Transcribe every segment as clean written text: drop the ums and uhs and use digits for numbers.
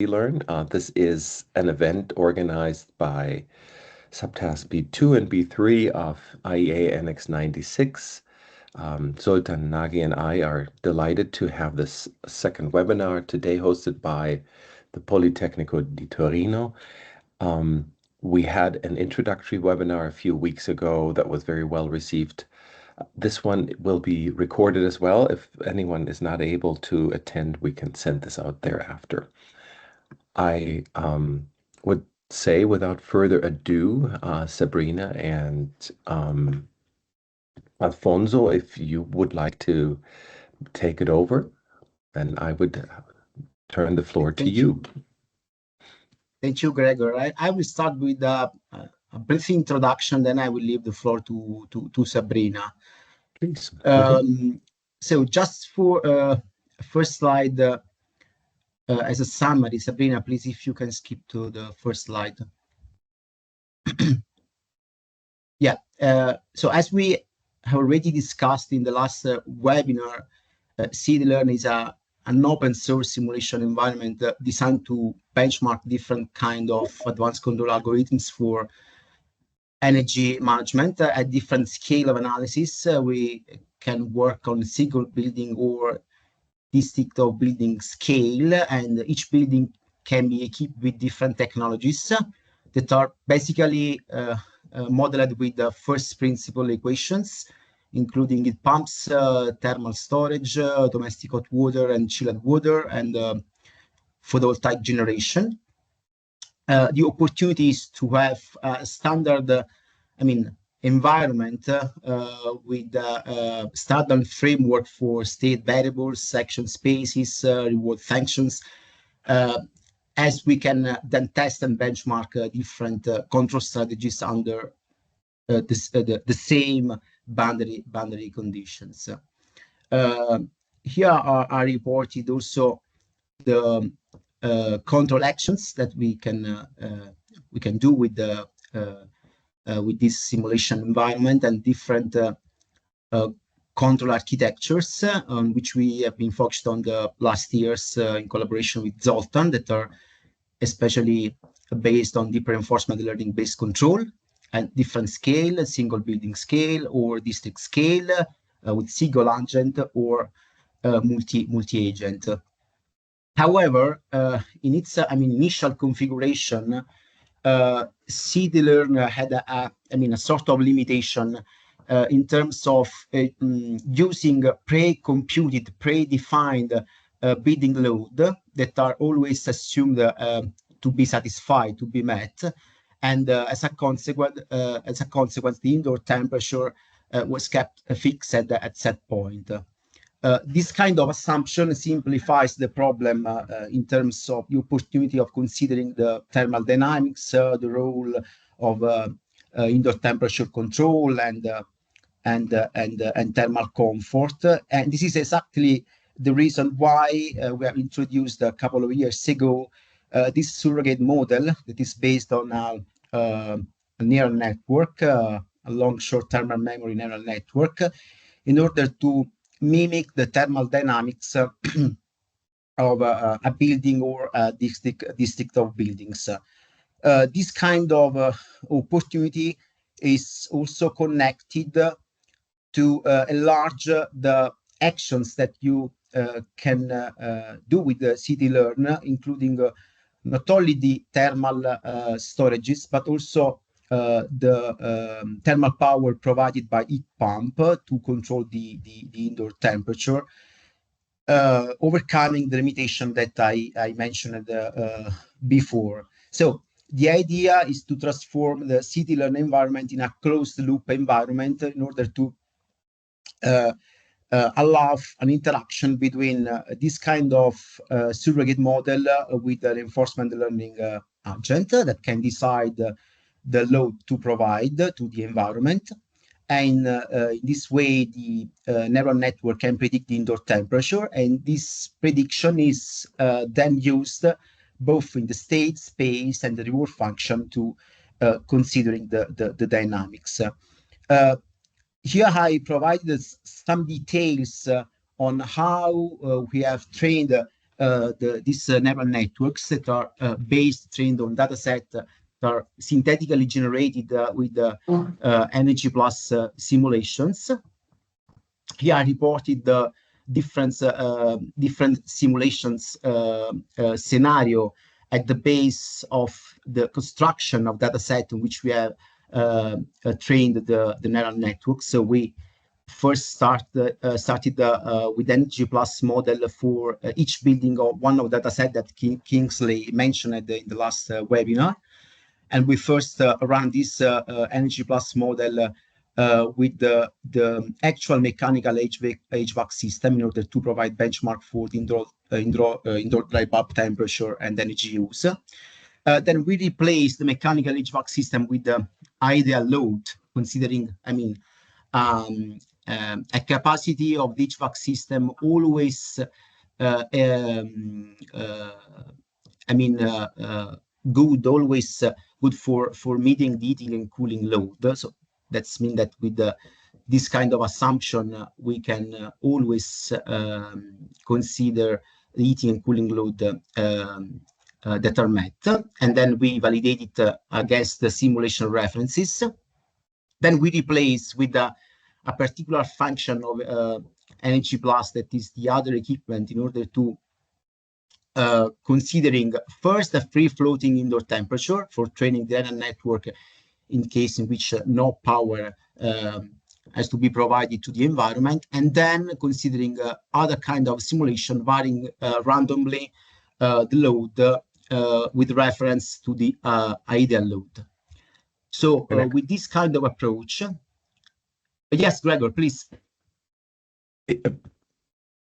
CityLearn. This is an event organized by Subtask B2 and B3 of IEA Annex 96. Zoltan Nagy and I are delighted to have this second webinar today hosted by the Politecnico di Torino. We had an introductory webinar a few weeks ago that was very well received. This one will be recorded as well. If anyone is not able to attend, we can send this out thereafter. I would say, without further ado, Sabrina and Alfonso, if you would like to take it over, then I would turn the floor to you. Thank you, Gregor. I will start with a brief introduction, then I will leave the floor to Sabrina. Please. So just for first slide, as a summary, Sabrina, please, if you can skip to the first slide. Yeah, so as we have already discussed in the last webinar, CityLearn is an open source simulation environment designed to benchmark different kind of advanced control algorithms for energy management at different scale of analysis. We can work on single building or district of building scale, and each building can be equipped with different technologies that are basically modeled with the first principle equations, including heat pumps, thermal storage, domestic hot water and chilled water, and photovoltaic generation. The opportunity is to have a standard, environment with a standard framework for state variables, action spaces, reward functions, as we can then test and benchmark different control strategies under the same boundary conditions. Here are reported also the control actions that we can do with the with this simulation environment, and different control architectures on which we have been focused on the last years in collaboration with Zoltan, that are especially based on deep reinforcement learning based control and different scale, single building scale or district scale, with single agent or multi-agent. However, in its initial configuration, CityLearn had a sort of limitation in terms of using pre-computed, pre-defined building load that are always assumed to be satisfied, to be met, and as a consequence, the indoor temperature was kept fixed at set point. This kind of assumption simplifies the problem in terms of the opportunity of considering the thermal dynamics, the role of indoor temperature control, and thermal comfort. And this is exactly the reason why we have introduced a couple of years ago this surrogate model that is based on a neural network, a long short-term memory neural network, in order to mimic the thermal dynamics of a building or a district of buildings. This kind of opportunity is also connected to enlarge the actions that you can do with the CityLearn, including not only the thermal storages, but also the thermal power provided by heat pump to control the indoor temperature, overcoming the limitation that I mentioned before. So the idea is to transform the CityLearn environment in a closed loop environment in order to allow an interaction between this kind of surrogate model with an reinforcement learning agent that can decide the load to provide to the environment. And in this way, the neural network can predict the indoor temperature, and this prediction is then used both in the state space and the reward function to considering the dynamics. Here I provided some details on how we have trained these neural networks that are trained on data set that are synthetically generated with energy plus simulations. Here I reported the different simulations scenario at the base of the construction of data set in which we have trained the neural network. So we first started with energy plus model for each building or one of data set that Kingsley mentioned in the last webinar. And we first ran this energy plus model with the actual mechanical HVAC system in order to provide benchmark for the indoor dry bulb temperature and energy use. Then we replaced the mechanical HVAC system with the ideal load, considering, a capacity of the HVAC system always, good, always good for meeting the heating and cooling load. So that's mean that with this kind of assumption, we can always consider the heating and cooling load that are met. And then we validate it against the simulation references. Then we replace with a particular function of energy plus, that is the other equipment, in order to considering first a free floating indoor temperature for training the neural network in case in which no power has to be provided to the environment, and then considering other kind of simulation varying randomly the load with reference to the ideal load. So with this kind of approach, yes, Gregor, please.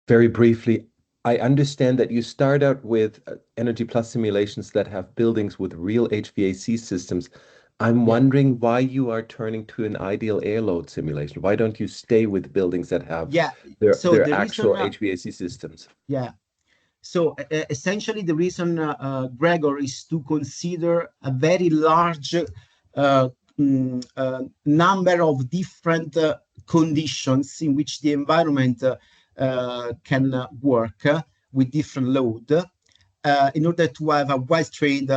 Very briefly, I understand that you start out with energy plus simulations that have buildings with real HVAC systems. I'm wondering why you are turning to an ideal air load simulation. Why don't you stay with buildings that have their actual HVAC systems? Yeah. So essentially, the reason, Gregor, is to consider a very large number of different conditions in which the environment can work with different load in order to have a well-trained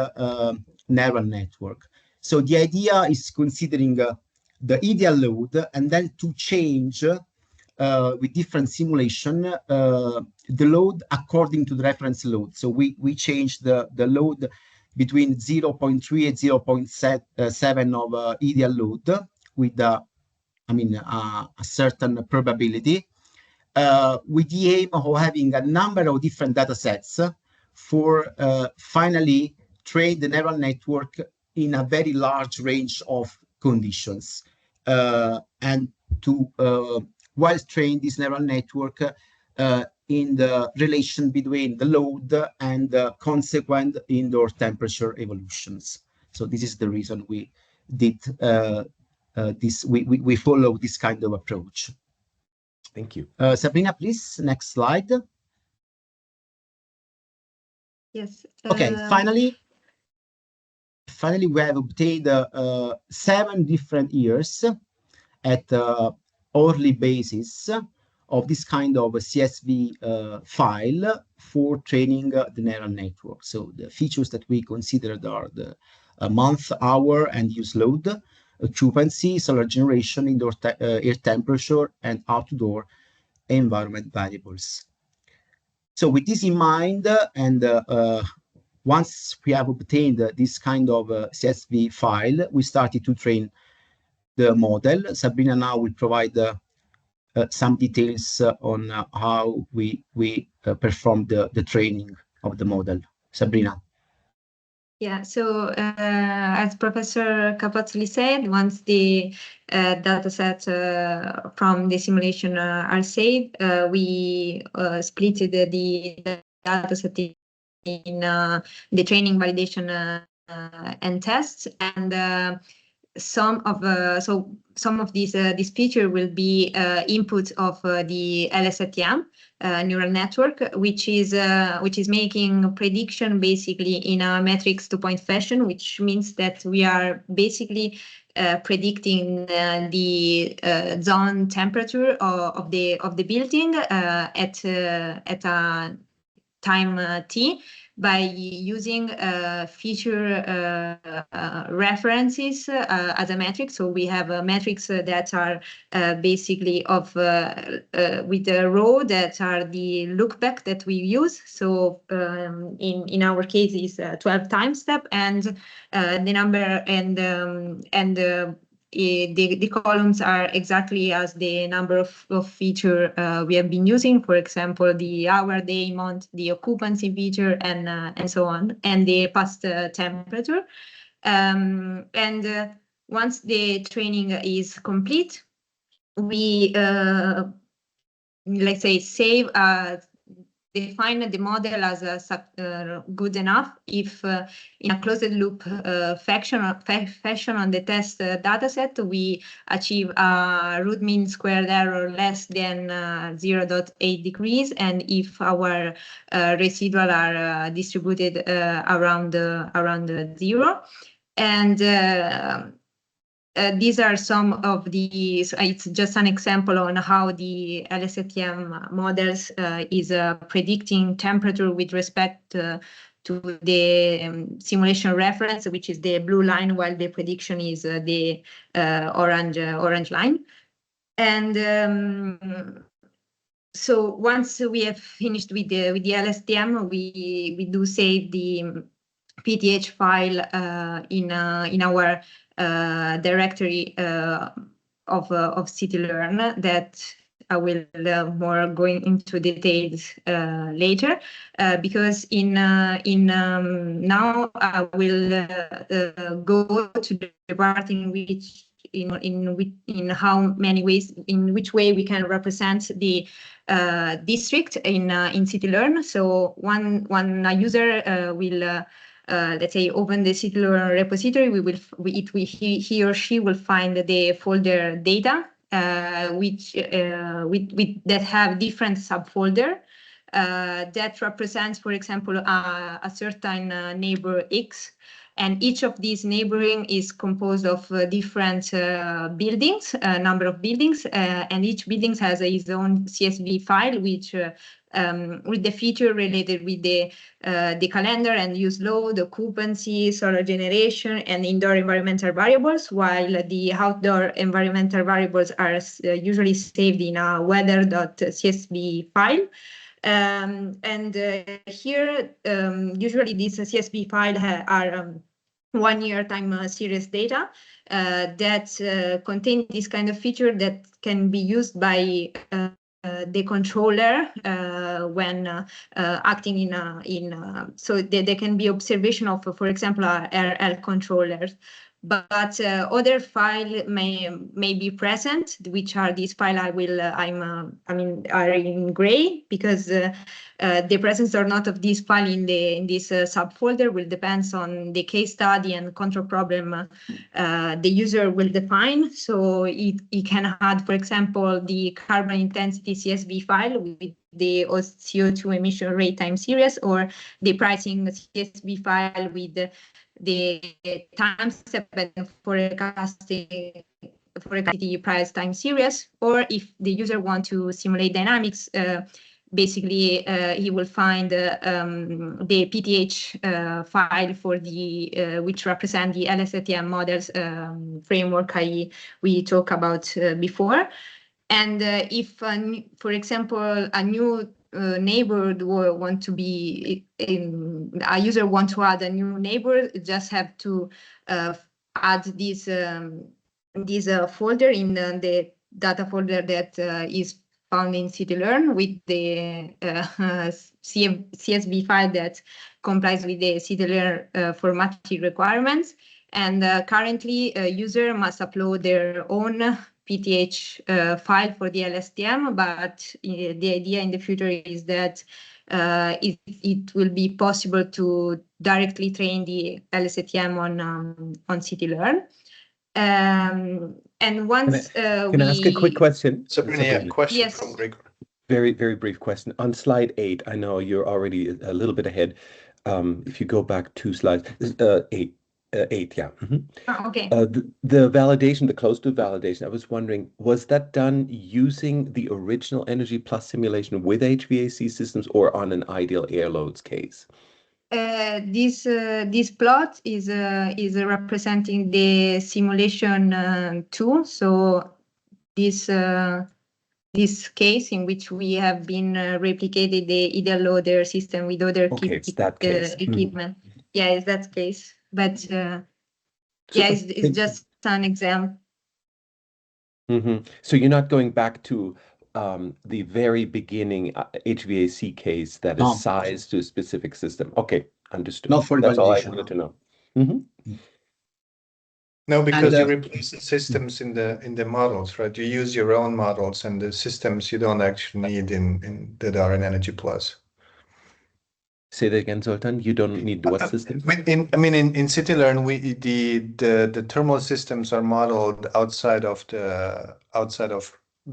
neural network. So the idea is considering the ideal load and then to change with different simulation the load according to the reference load. So we change the load between 0.3 and 0.7 of ideal load with a certain probability, with the aim of having a number of different data sets for finally train the neural network in a very large range of conditions, and to well train this neural network in the relation between the load and the consequent indoor temperature evolutions. So this is the reason we did this. We follow this kind of approach. Thank you. Sabrina, please, next slide. Yes. Okay, finally we have obtained 7 different years at hourly basis of this kind of CSV file for training the neural network. So the features that we considered are the month, hour, and use load, occupancy, solar generation, indoor air temperature, and outdoor environment variables. So with this in mind, and once we have obtained this kind of CSV file, we started to train the model. Sabrina now will provide some details on how we performed the training of the model. Sabrina. Yeah, so as Professor Capozzoli said, once the data sets from the simulation are saved, we split the data set in the training, validation, and tests, and some of these features will be input of the LSTM neural network, which is making prediction basically in a matrix 2-point fashion, which means that we are basically predicting the zone temperature of the building at a time t by using feature references as a metric. So we have metrics that are basically of with the row that are the look back that we use. So in our case is 12 time step, and the number and the columns are exactly as the number of feature we have been using. For example, the hour, day, month, the occupancy feature, and so on, and the past temperature. And once the training is complete, we let's say save define the model as good enough if in a closed loop fashion on the test dataset we achieve a root mean squared error less than 0.8 degrees, and if our residual are distributed around 0. And these are some of these. It's just an example on how the LSTM models is predicting temperature with respect to the simulation reference, which is the blue line, while the prediction is the orange line. And so once we have finished with the LSTM, we do save the PTH file in our directory of CityLearn that I will more going into details later, because in now I will go to the part in which in how many ways, in which way we can represent the district in CityLearn. So one user will let's say open the CityLearn repository. He or she will find the folder data which that have different subfolder that represents, for example, a certain neighbor X. And each of these neighboring is composed of different buildings, number of buildings, and each building has its own CSV file, which with the feature related with the calendar and use load, occupancy, solar generation, and indoor environmental variables, while the outdoor environmental variables are usually saved in a weather.csv file. Here, usually these CSV files are 1 year time series data that contain this kind of feature that can be used by the controller when acting so there can be observation of, for example, RL controllers. But other file may be present, which are these file are in gray, because the presence or not of this file in this subfolder will depends on the case study and control problem the user will define. So it can add, for example, the carbon intensity CSV file with the CO2 emission rate time series, or the pricing CSV file with the time step and forecasting price time series. Or if the user want to simulate dynamics, basically he will find the PTH file for the which represent the LSTM models framework we talked about before. And if, for example, a new neighbor want to be a user want to add a new neighbor, just have to add this folder in the data folder that is found in CityLearn with the CSV file that complies with the CityLearn formatting requirements. And currently, a user must upload their own PTH file for the LSTM, but the idea in the future is that it will be possible to directly train the LSTM on CityLearn. And once can I ask a quick question? Sabrina, a question yes. from Gregor. Very, very brief question. On slide 8, I know you're already a little bit ahead. If you go back 2 slides, 8, 8, yeah. Okay. The validation, the closed-loop validation, I was wondering, was that done using the original Energy Plus simulation with HVAC systems or on an ideal air loads case? This plot is representing the simulation tool. So this case in which we have been replicated the ideal loader system with other It's that case. equipment. Yeah, it's that case. But yeah, it's just an example. So you're not going back to the very beginning HVAC case that is sized to a specific system. Okay, understood. Not for That's all I validation. wanted to know. No, because you replace the systems in the models, right? You use your own models, and the systems you don't actually need in that are in Energy Plus. Say that again, Zoltan. You don't need what system? In CityLearn, the thermal systems are modeled outside of the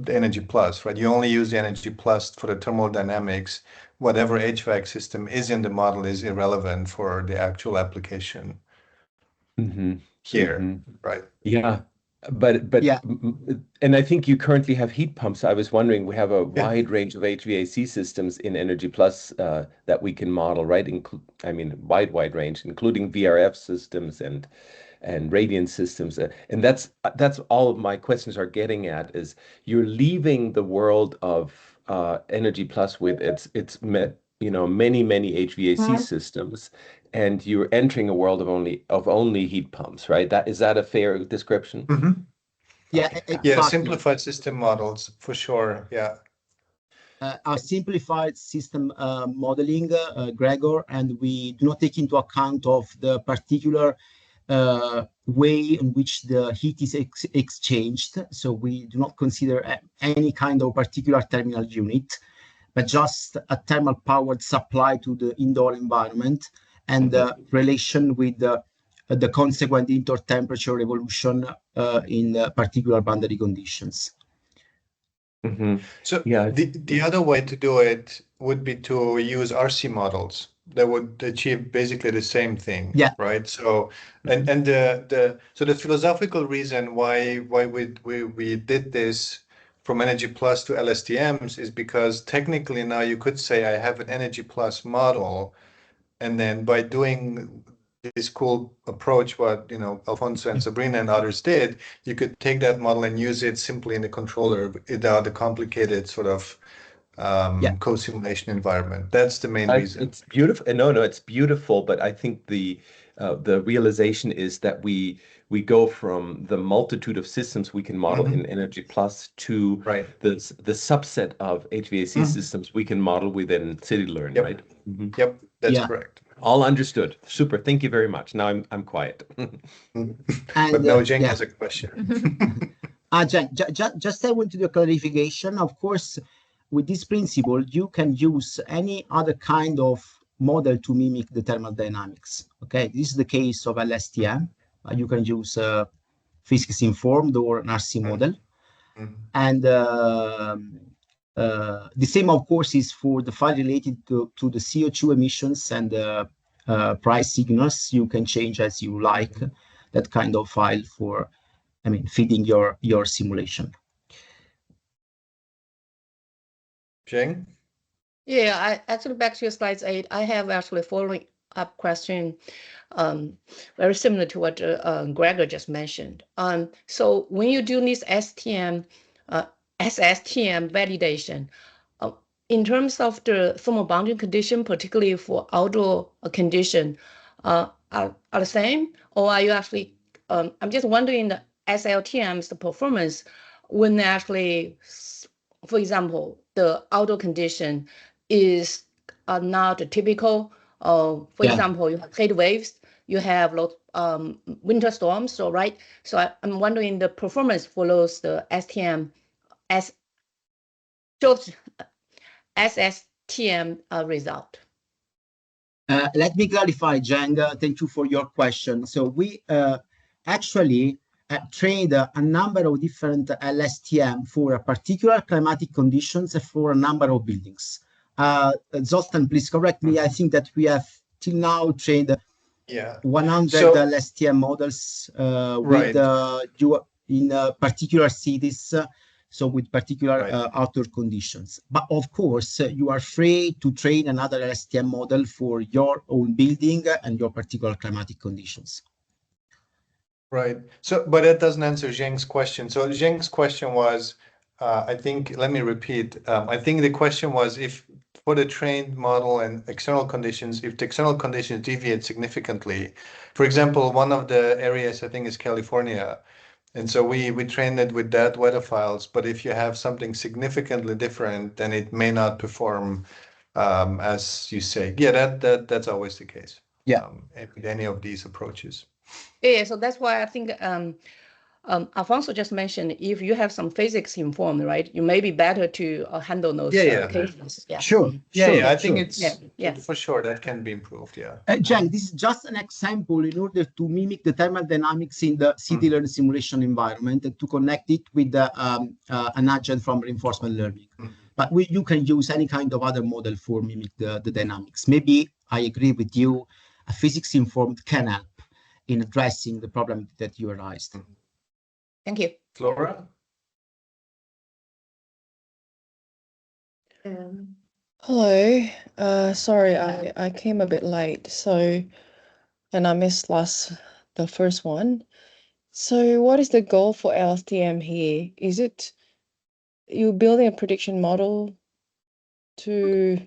Energy Plus, right? You only use the Energy Plus for the thermal dynamics. Whatever HVAC system is in the model is irrelevant for the actual application here, right? Yeah. But Yeah. And I think you currently have heat pumps. I was wondering, we have a wide range of HVAC systems in Energy Plus that we can model, right? Wide range, including VRF systems and radiant systems. And that's all of my questions are getting at, is you're leaving the world of Energy Plus with its many HVAC systems, and you're entering a world of only heat pumps, right? Is that a fair description? Yeah, Okay. exactly. Yeah, simplified system models for sure. Yeah. Our simplified system modeling, Gregor, and we do not take into account of the particular way in which the heat is exchanged. So we do not consider any kind of particular terminal unit, but just a thermal powered supply to the indoor environment and the relation with the consequent intertemperature evolution in particular boundary conditions. So the other way to do it would be to use RC models that would achieve basically the same thing, right? So the philosophical reason why we did this from Energy Plus to LSTMs is because technically now you could say I have an Energy Plus model, and then by doing this cool approach, what Alfonso and Sabrina and others did, you could take that model and use it simply in the controller without the complicated sort of co-simulation environment. That's the main reason. It's beautiful. No, it's beautiful. But I think the realization is that we go from the multitude of systems we can model in Energy Plus to the subset of HVAC systems we can model within CityLearn, right? Yep, that's correct. All understood. Super. Thank you very much. Now I'm quiet. But now Zheng has a question. Zheng, just I want to do a clarification. Of course, with this principle, you can use any other kind of model to mimic the thermal dynamics. Okay, this is the case of LSTM. You can use physics informed or an RC model, and the same, of course, is for the file related to the CO2 emissions and price signals. You can change as you like that kind of file for, feeding your simulation. Zheng? Yeah, I actually, back to your slides 8, I have actually a following up question, very similar to what Gregor just mentioned. So when you do this SSTM validation, in terms of the thermal boundary condition, particularly for outdoor condition, are the same, or are you actually? I'm just wondering the SLTM's the performance when actually, for example, the outdoor condition is not typical. For example, you have heat waves, you have winter storms, so right. So I'm wondering the performance follows the SSTM result. Let me clarify, Zheng. Thank you for your question. So we actually trained a number of different LSTM for a particular climatic conditions for a number of buildings. Zoltan, please correct me. I think that we have till now trained 100 LSTM models with you in particular cities, so with particular outdoor conditions. But of course, you are free to train another LSTM model for your own building and your particular climatic conditions. Right. So, but that doesn't answer Zheng's question. So Zheng's question was, I think, let me repeat. I think the question was if for the trained model and external conditions, if the external conditions deviate significantly. For example, one of the areas I think is California. And so we trained it with that weather files, but if you have something significantly different, then it may not perform as you say. Yeah, that's always the case. Yeah. With any of these approaches. Yeah, so that's why I think Alfonso just mentioned, if you have some physics informed, right, you may be better to handle those cases. Yeah. Sure. I think it's for sure that can be improved. Yeah. Zheng, this is just an example in order to mimic the thermodynamics in the CityLearn simulation environment and to connect it with an agent from reinforcement learning. But you can use any kind of other model for mimic the dynamics. Maybe I agree with you, a physics informed can help in addressing the problem that you raised. Thank you. Flora? Hello. Sorry, I came a bit late, and I missed the first one. So what is the goal for LSTM here? Is it you building a prediction model to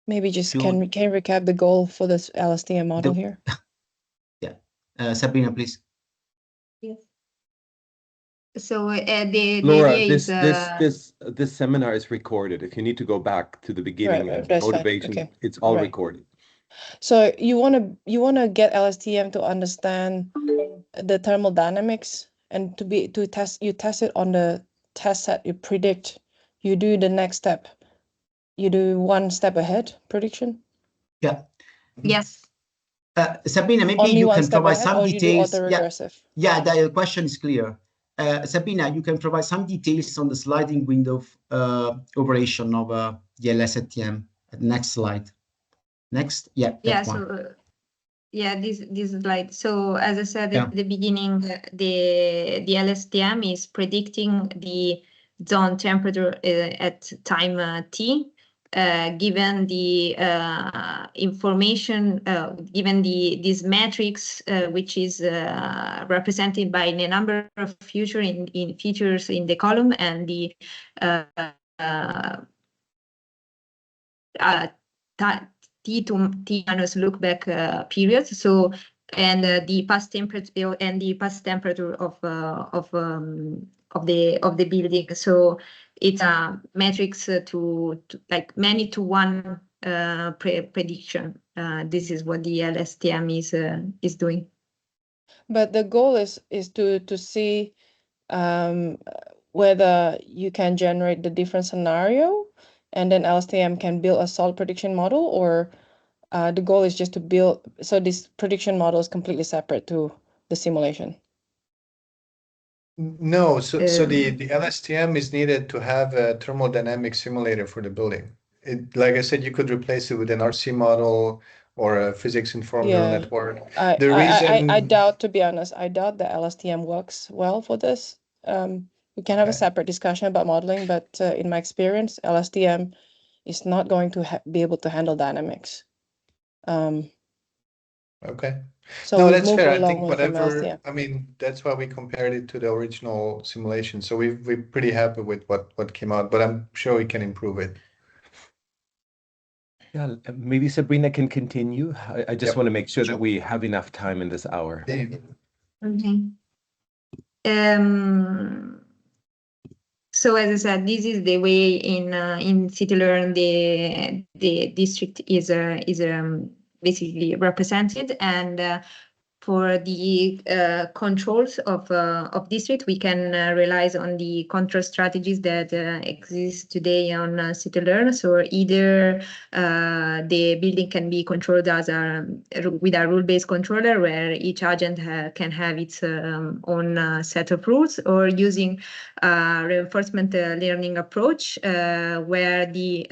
maybe just can recap the goal for this LSTM model here? Yeah. Sabrina, please. Yes. So the Laura, idea this seminar is recorded. If you need to go back to the beginning and motivation, it's all recorded. So you wanna get LSTM to understand the thermodynamics and to test it on the test set you predict. You do the next step. You do one step ahead prediction. Yeah. Yes. Sabrina, maybe Only you one can step provide ahead, some or details. You do auto-regressive? Yeah, the question is clear. Sabrina, you can provide some details on the sliding window operation of the LSTM. Next slide. Next. Yeah. So this slide. So as I said at the beginning, the LSTM is predicting the zone temperature at time t. Given the information, given this matrix, which is represented by the number of features in the column and the T to T minus look back period. So and the past temperature and the past temperature of the building. So it's a matrix to like many to one prediction. This is what the LSTM is doing. But the goal is to see whether you can generate the different scenario, and then LSTM can build a solid prediction model, or the goal is just to build. So this prediction model is completely separate to the simulation. No, so the LSTM is needed to have a thermodynamic simulator for the building. Like I said, you could replace it with an RC model or a physics-informed neural network. I doubt, to be honest, I doubt the LSTM works well for this. We can have a separate discussion about modeling, but in my experience, LSTM is not going to be able to handle dynamics. Okay. So no, that's fair. I think whatever. I mean, that's why we compared it to the original simulation. So we're pretty happy with what came out, but I'm sure we can improve it. Yeah, maybe Sabrina can continue. I just want to make sure that we have enough time in this hour. Okay. So as I said, this is the way in CityLearn the district is basically represented, and For the controls of district, we can rely on the control strategies that exist today on CityLearn. So either the building can be controlled as with a rule-based controller, where each agent can have its own set of rules, or using a reinforcement learning approach, where the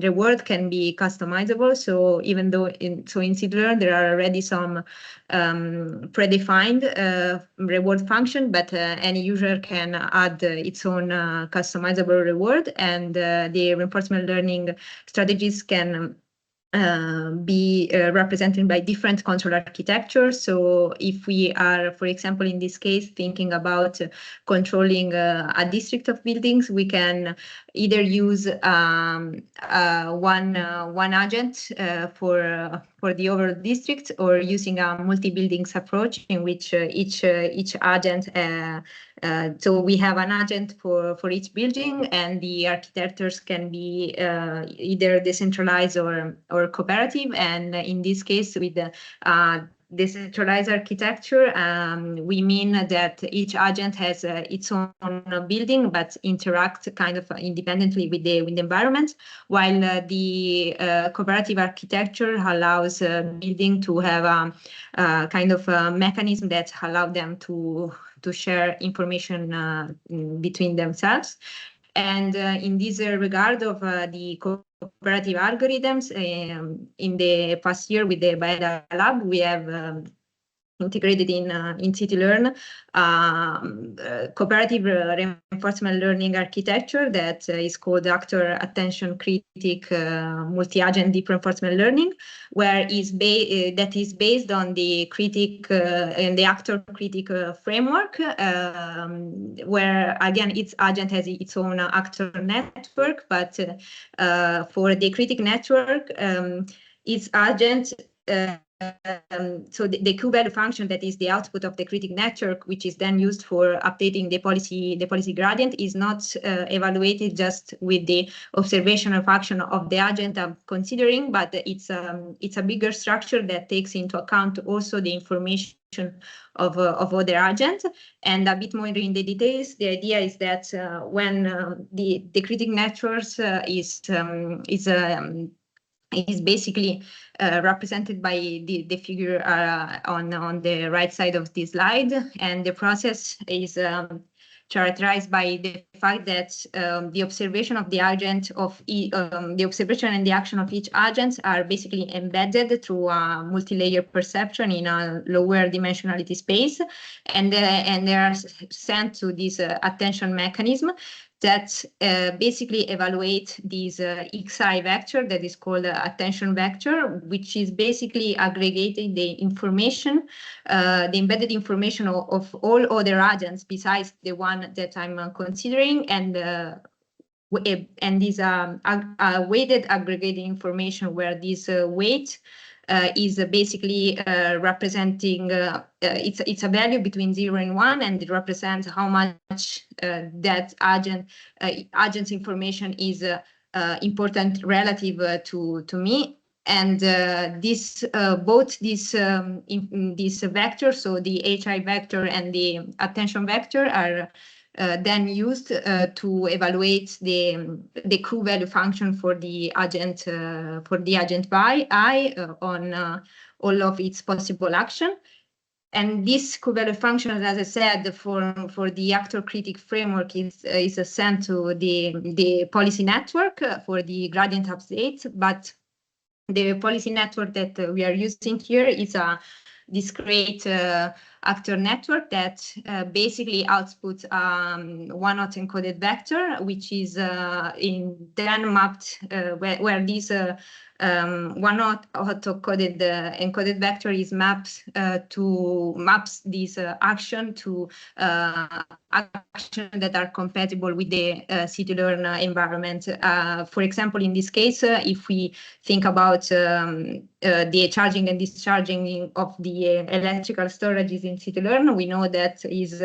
reward can be customizable. So even though in CityLearn there are already some predefined reward function, but any user can add its own customizable reward, and the reinforcement learning strategies can be represented by different control architectures. So if we are, for example, in this case, thinking about controlling a district of buildings, we can either use one agent for the overall district, or using a multi-buildings approach in which each agent so we have an agent for each building, and the architectures can be either decentralized or cooperative. And in this case, with the decentralized architecture, we mean that each agent has its own building, but interact kind of independently with the environment, while the cooperative architecture allows building to have a kind of a mechanism that allow them to share information between themselves. And in this regard of the cooperative algorithms, in the past year with the Biodata Lab, we have integrated in CityLearn cooperative reinforcement learning architecture that is called actor attention critic multi-agent deep reinforcement learning, where that is based on the critic and the actor critic framework, where again each agent has its own actor network, but for the critic network, each agent so the Q-value function, that is the output of the critic network, which is then used for updating the policy gradient, is not evaluated just with the observational function of the agent I'm considering, but it's a bigger structure that takes into account also the information of other agents. And a bit more in the details, the idea is that when the critic networks is basically represented by the figure on the right side of this slide, and the process is characterized by the fact that the observation of the agent of the observation and the action of each agent are basically embedded through a multi-layer perception in a lower dimensionality space, and they are sent to this attention mechanism that basically evaluate this XI vector that is called attention vector, which is basically aggregating the information, the embedded information of all other agents besides the one that I'm considering, and this weighted aggregating information, where this weight is basically representing it's a value between 0 and 1, and it represents how much that agent's information is important relative to me. And both these vectors, so the HI vector and the attention vector, are then used to evaluate the Q-value function for the agent I on all of its possible action. And this Q-value function, as I said, for the actor critic framework is sent to the policy network for the gradient update. But the policy network that we are using here is a discrete actor network that basically outputs one-hot encoded vector, which is then mapped where this one-hot encoded vector is maps this action to action that are compatible with the CityLearn environment. For example, in this case, if we think about the charging and discharging of the electrical storages in CityLearn, we know that is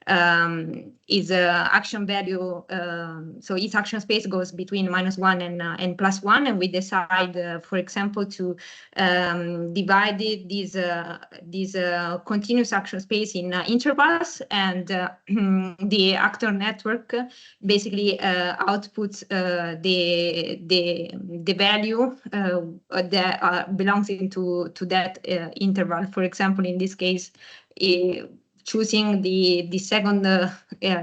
is action value. So each action space goes between -1 and +1, and we decide, for example, to divide this continuous action space in intervals, and the actor network basically outputs the value that belongs into that interval. For example, in this case, choosing the second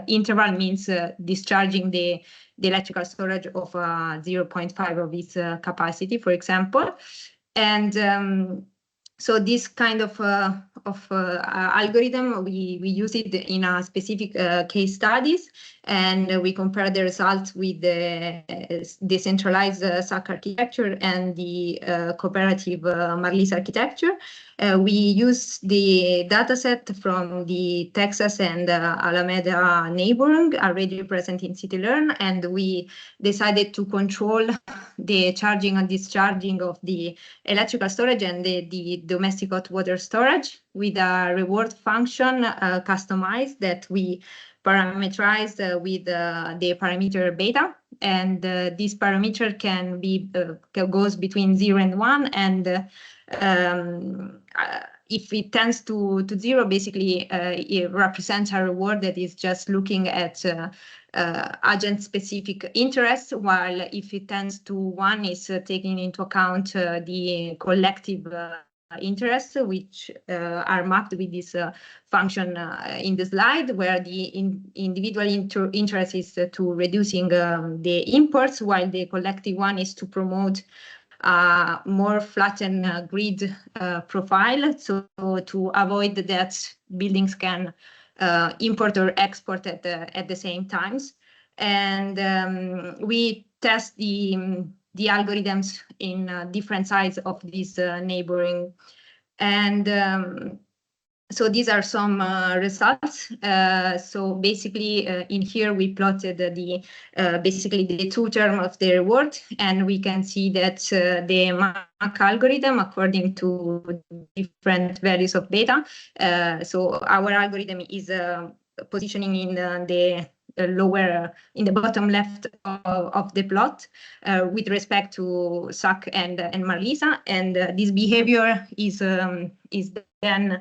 interval means discharging the electrical storage of 0.5 of its capacity, for example. And so this kind of algorithm, we use it in a specific case studies, and we compare the results with the decentralized SAC architecture and the cooperative Marlisa architecture. We use the dataset from the Texas and Alameda neighboring already present in CityLearn, and we decided to control the charging and discharging of the electrical storage and the domestic hot water storage with a reward function customized that we parameterized with the parameter beta. And this parameter can be goes between 0 and 1, and if it tends to 0, basically it represents a reward that is just looking at agent-specific interests, while if it tends to 1, is taking into account the collective interests, which are mapped with this function in the slide, where the individual interest is to reducing the imports, while the collective one is to promote more flattened grid profile, so to avoid that buildings can import or export at the same times. And we test the algorithms in different sides of this neighboring. And so these are some results. So basically, in here we plotted basically the two terms of the reward, and we can see that the MAC algorithm, according to different values of beta. So our algorithm is positioning in the lower, in the bottom left of the plot with respect to SAC and Marlisa, and this behavior is then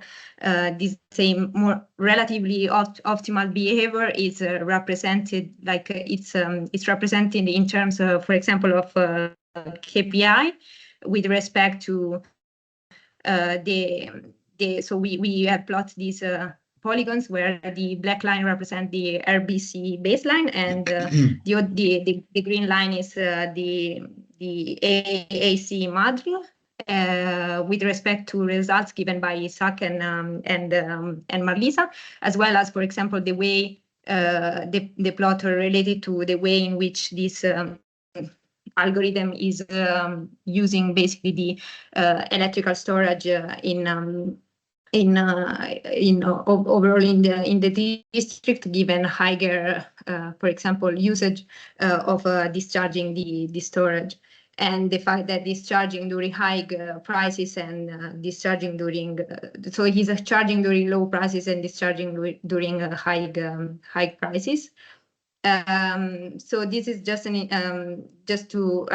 this same more relatively optimal behavior is represented like it's represented in terms of, for example, of KPI with respect to so we have plotted these polygons where the black line represents the RBC baseline, and the green line is the AAC module with respect to results given by SAC and Marlisa, as well as, for example, the way the plot are related to the way in which this algorithm is using basically the electrical storage overall in the district, given higher, for example, usage of discharging the storage, and the fact that discharging during high prices and discharging during so he's charging during low prices and discharging during high prices. So this is just an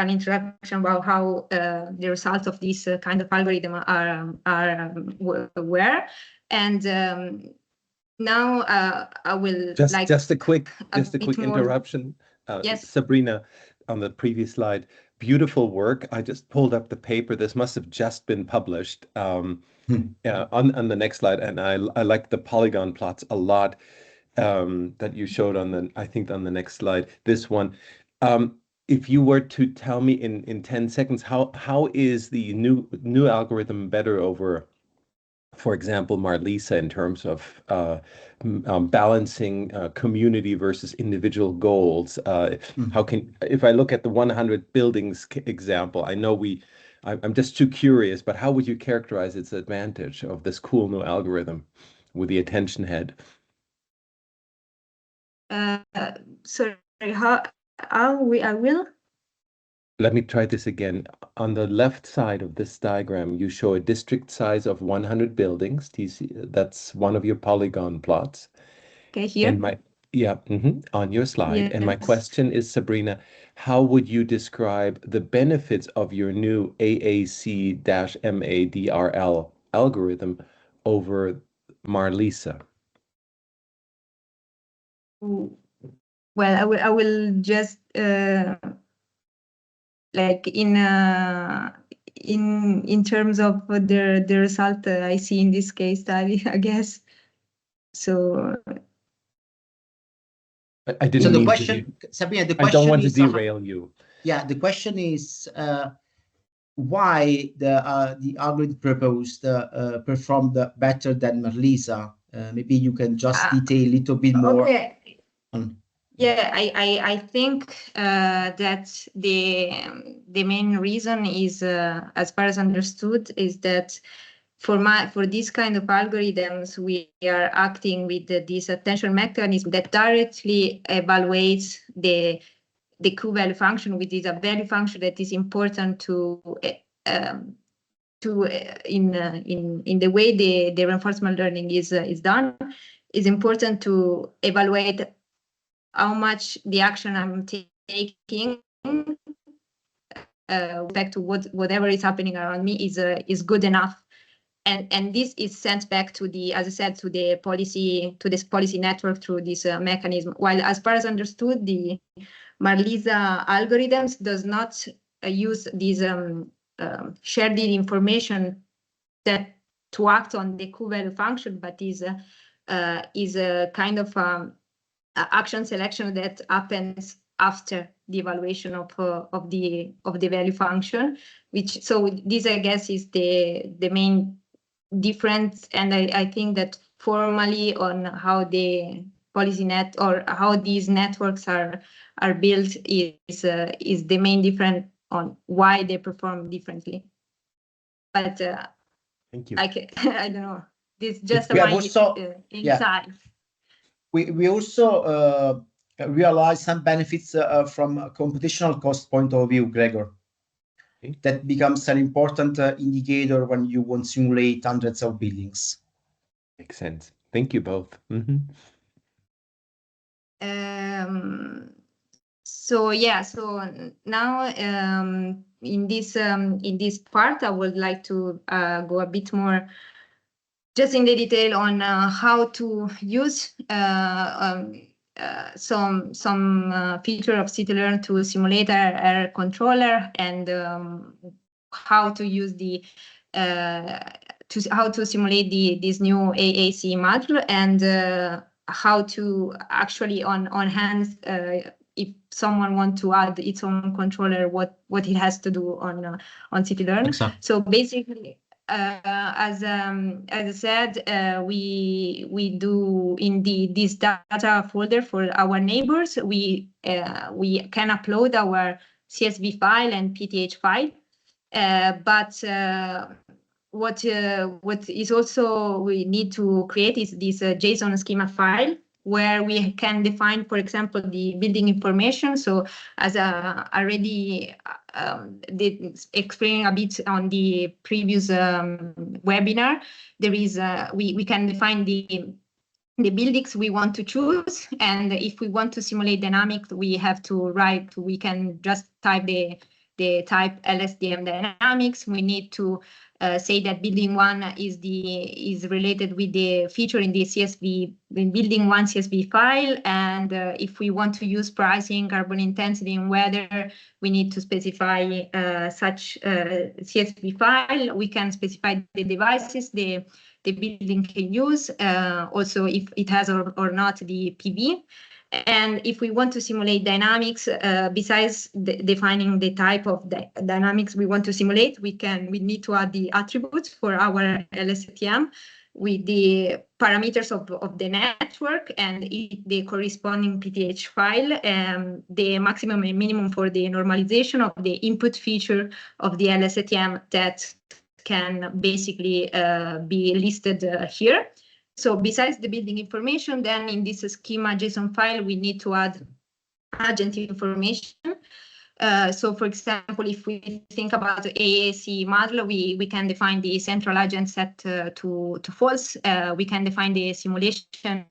introduction about how the results of this kind of algorithm were, and now I will just a quick interruption. Yes, Sabrina, on the previous slide, beautiful work. I just pulled up the paper. This must have just been published on the next slide, and I like the polygon plots a lot. That you showed on I think on the next slide, this one. If you were to tell me in 10 seconds, how is the new algorithm better over, for example, Marlisa, in terms of balancing community versus individual goals? If I look at the 100 buildings example, I know I'm just too curious, but how would you characterize its advantage of this cool new algorithm with the attention head? Sorry, I will. Let me try this again. On the left side of this diagram, you show a district size of 100 buildings. That's one of your polygon plots. here. And on your slide. Yes. And my question is, Sabrina, how would you describe the benefits of your new AAC-MADRL algorithm over Marlisa? Well, I will just like in terms of the result I see in this case study, I guess. So I didn't so the mean question, Sabrina, the question I don't want to is, derail you. Yeah, the question is why the algorithm proposed performed better than Marlisa. Maybe you can just detail a little bit more. Okay. Yeah, I think that the main reason is, as far as understood, is that for this kind of algorithms, we are acting with this attention mechanism that directly evaluates the Q-value function, which is a value function that is important in the way the reinforcement learning is done. Is important to evaluate how much the action I'm taking back to whatever is happening around me is good enough, and this is sent back to the, as I said, to this policy network through this mechanism. While as far as understood, the Marlisa algorithms does not use this shared information that to act on the Q-value function, but is a kind of action selection that happens after the evaluation of the value function. Which, so this, I guess, is the main difference, and I think that formally on how the policy net or how these networks are built is the main difference on why they perform differently. But thank you. I don't know. This is just we my also, insight. We also realize some benefits from a computational cost point of view, Gregor. Okay. That becomes an important indicator when you want to simulate hundreds of buildings. Makes sense. Thank you both. So yeah, so now in this part, I would like to go a bit more just in the detail on how to use some feature of CityLearn to simulate our controller, and how to use how to simulate this new AAC module, and how to actually on hand, if someone wants to add its own controller, what it has to do on CityLearn. Exactly. So basically, as I said, we do in this data folder for our neighbors. We can upload our CSV file and PTH file, but what is also we need to create is this JSON schema file, where we can define, for example, the building information. So as already did explain a bit on the previous webinar, there is we can define the buildings we want to choose, and if we want to simulate dynamics, we have to we can just type the type LSTM dynamics. We need to say that building 1 is related with the feature in the CSV, in building 1 CSV file, and if we want to use pricing, carbon intensity, and weather, we need to specify such CSV file. We can specify the devices the building can use, also if it has or not the PV. And if we want to simulate dynamics, besides defining the type of dynamics we want to simulate, we need to add the attributes for our LSTM with the parameters of the network and the corresponding PTH file, the maximum and minimum for the normalization of the input feature of the LSTM that can basically be listed here. So besides the building information, then in this schema JSON file, we need to add agent information. So for example, if we think about the AAC model, we can define the central agent set to false. We can define the simulation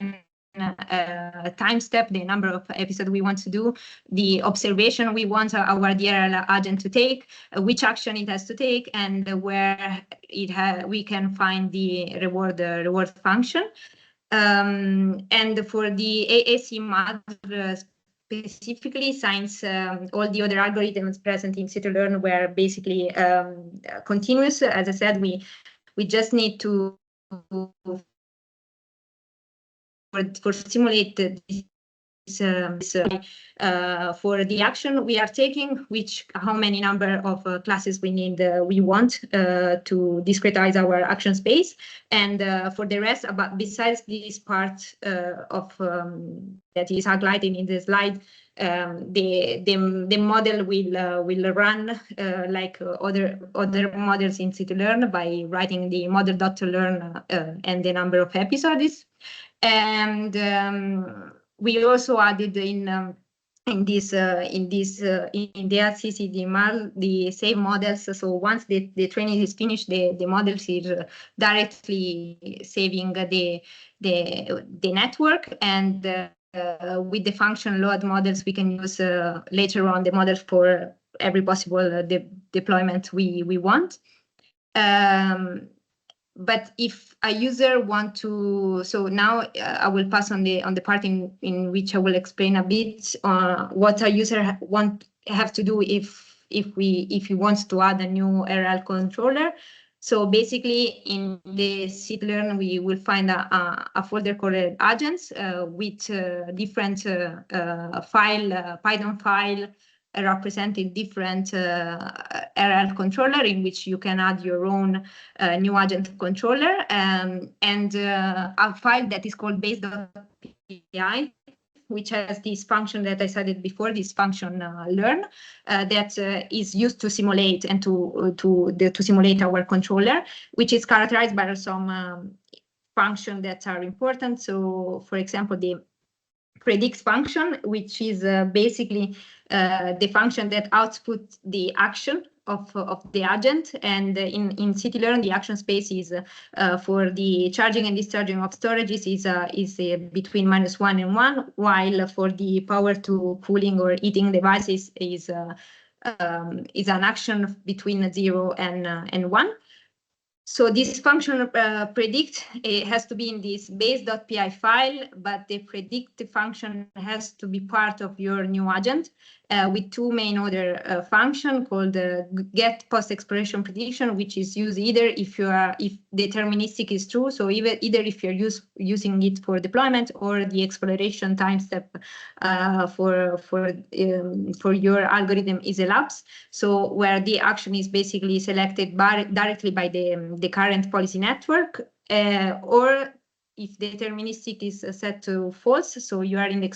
time step, the number of episodes we want to do, the observation we want our DRL agent to take, which action it has to take, and where we can find the reward function. And for the AAC model specifically, since all the other algorithms present in CityLearn were basically continuous, as I said, we just need to for simulate this for the action we are taking, how many number of classes we want to discretize our action space, and for the rest, besides this part of that is highlighted in the slide, the model will run like other models in CityLearn by writing the model.learn and the number of episodes. And we also added in the RCCDML the same models. So once the training is finished, the models is directly saving the network, and with the function load models, we can use later on the models for every possible deployment we want. But if a user want to, so now I will pass on the part in which I will explain a bit what a user have to do if he wants to add a new RL controller. So basically, in the CityLearn, we will find a folder called agents with different Python file representing different RL controller in which you can add your own new agent controller, and a file that is called base.py, which has this function that I said before, this function learn, that is used to simulate and to simulate our controller, which is characterized by some functions that are important. So, for example, the predict function, which is basically the function that outputs the action of the agent, and in CityLearn the action space is for the charging and discharging of storages is between -1 and 1, while for the power to cooling or heating devices is an action between 0 and 1. So this function predict, it has to be in this base.py file, but the predict function has to be part of your new agent with two main other function called get post expiration prediction, which is used either if deterministic is true, so either if you're using it for deployment, or the exploration time step for your algorithm is elapsed. So where the action is basically selected directly by the current policy network, or if deterministic is set to false, so you are in the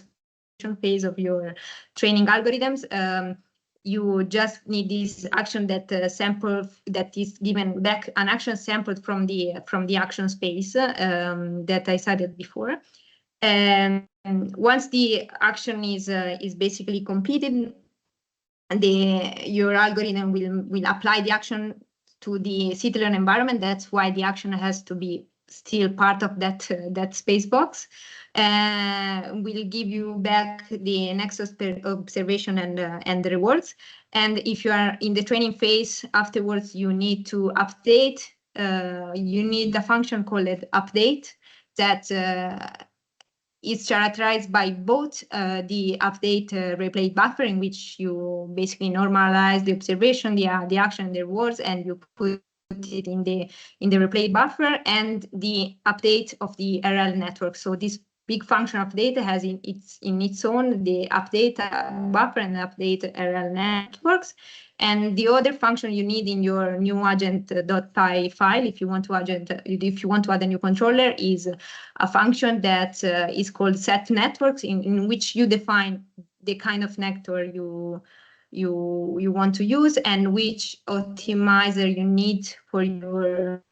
phase of your training algorithms, you just need this action that that is given back an action sampled from the action space that I cited before. And once the action is basically completed, your algorithm will apply the action to the CityLearn environment. That's why the action has to be still part of that space box. Will give you back the next observation and the rewards. And if you are in the training phase afterwards, you need to update. You need a function called update that is characterized by both the update replay buffer, in which you basically normalize the observation, the action, and the rewards, and you put it in the replay buffer, and the update of the RL network. So this big function of data has in its own the update buffer and update RL networks. And the other function you need in your new agent.py file, if you want to add a new controller, is a function that is called set networks, in which you define the kind of network you want to use and which optimizer you need for your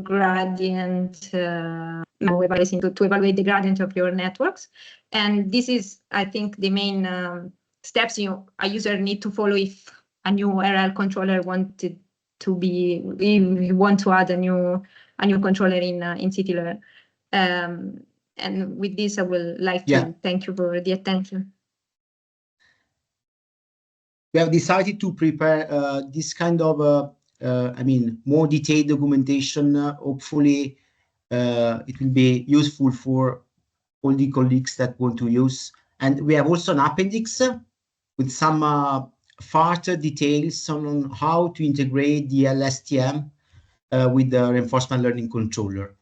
gradient to evaluate the gradient of your networks. And this is, I think, the main steps a user need to follow if a new RL controller wanted to be, if you want to add a new controller in CityLearn. And with this, I would like to thank you for the attention. We have decided to prepare this kind of, more detailed documentation. Hopefully, it will be useful for all the colleagues that want to use. And we have also an appendix with some further details on how to integrate the LSTM with the reinforcement learning controller.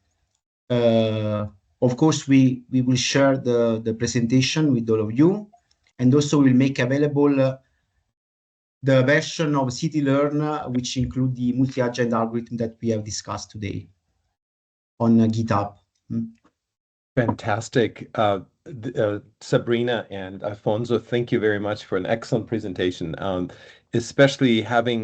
Of course, we will share the presentation with all of you, and also we'll make available the version of CityLearn, which include the multi-agent algorithm that we have discussed today on GitHub. Fantastic. Sabrina and Alfonso, thank you very much for an excellent presentation, especially having